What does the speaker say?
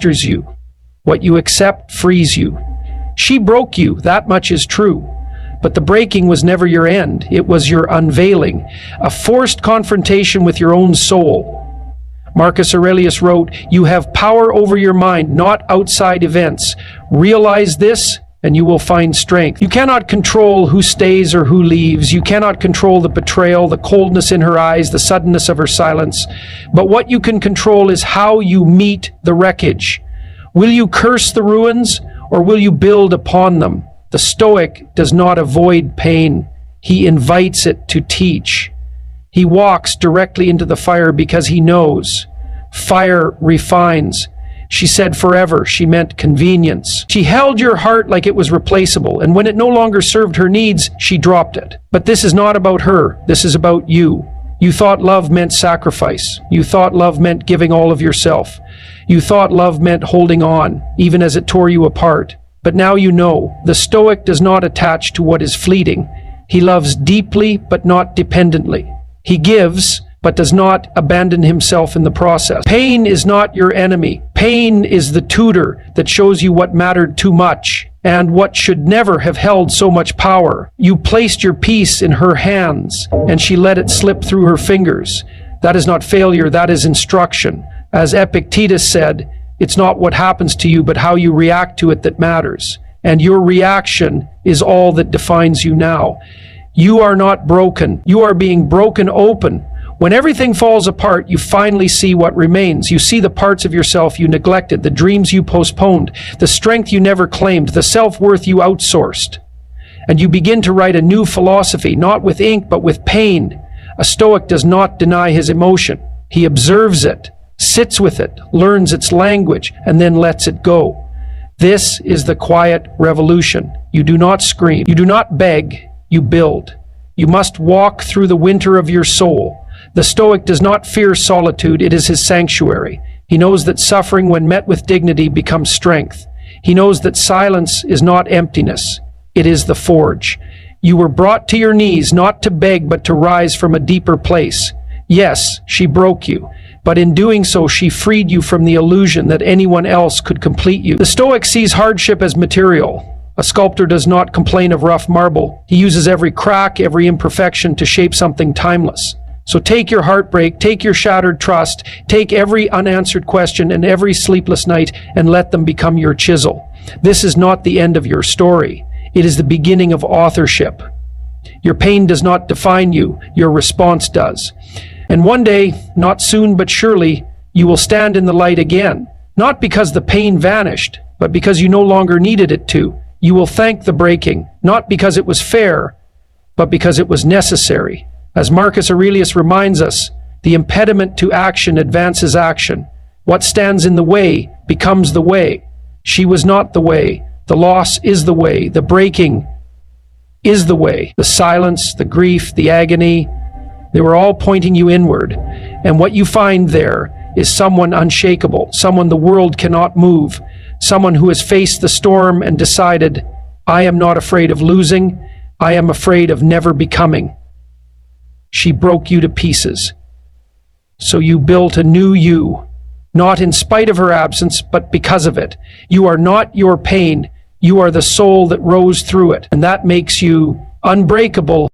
masters you. What you accept frees you. She broke you, that much is true. But the breaking was never your end. It was your unveiling, a forced confrontation with your own soul. Marcus Aurelius wrote, "You have power over your mind, not outside events. Realize this, and you will find strength." You cannot control who stays or who leaves. You cannot control the betrayal, the coldness in her eyes, the suddenness of her silence. But what you can control is how you meet the wreckage. Will you curse the ruins, or will you build upon them? The Stoic does not avoid pain. He invites it to teach. He walks directly into the fire because he knows. Fire refines. She said forever, she meant convenience. She held your heart like it was replaceable, and when it no longer served her needs, she dropped it. But this is not about her, this is about you. You thought love meant sacrifice. You thought love meant giving all of yourself. You thought love meant holding on, even as it tore you apart. But now you know, the Stoic does not attach to what is fleeting. He loves deeply, but not dependently. He gives, but does not abandon himself in the process. Pain is not your enemy. Pain is the tutor that shows you what mattered too much and what should never have held so much power. You placed your peace in her hands, and she let it slip through her fingers. That is not failure, that is instruction. As Epictetus said, it's not what happens to you, but how you react to it that matters. And your reaction is all that defines you now. You are not broken. You are being broken open. When everything falls apart, you finally see what remains. You see the parts of yourself you neglected, the dreams you postponed, the strength you never claimed, the self-worth you outsourced. And you begin to write a new philosophy, not with ink, but with pain. A Stoic does not deny his emotion. He observes it, sits with it, learns its language, and then lets it go. This is the quiet revolution. You do not scream. You do not beg. You build. You must walk through the winter of your soul. The Stoic does not fear solitude. It is his sanctuary. He knows that suffering, when met with dignity, becomes strength. He knows that silence is not emptiness. It is the forge. You were brought to your knees, not to beg, but to rise from a deeper place. Yes, she broke you. But in doing so, she freed you from the illusion that anyone else could complete you. The Stoic sees hardship as material. A sculptor does not complain of rough marble. He uses every crack, every imperfection to shape something timeless. So take your heartbreak, take your shattered trust, take every unanswered question and every sleepless night, and let them become your chisel. This is not the end of your story. It is the beginning of authorship. Your pain does not define you. Your response does. And one day, not soon but surely, you will stand in the light again. Not because the pain vanished, but because you no longer needed it to. You will thank the breaking, not because it was fair, but because it was necessary. As Marcus Aurelius reminds us, the impediment to action advances action. What stands in the way becomes the way. She was not the way. The loss is the way. The breaking is the way. The silence, the grief, the agony, they were all pointing you inward. And what you find there is someone unshakable, someone the world cannot move, someone who has faced the storm and decided, I am not afraid of losing, I am afraid of never becoming. She broke you to pieces. So you built a new you, not in spite of her absence, but because of it. You are not your pain. You are the soul that rose through it. And that makes you unbreakable.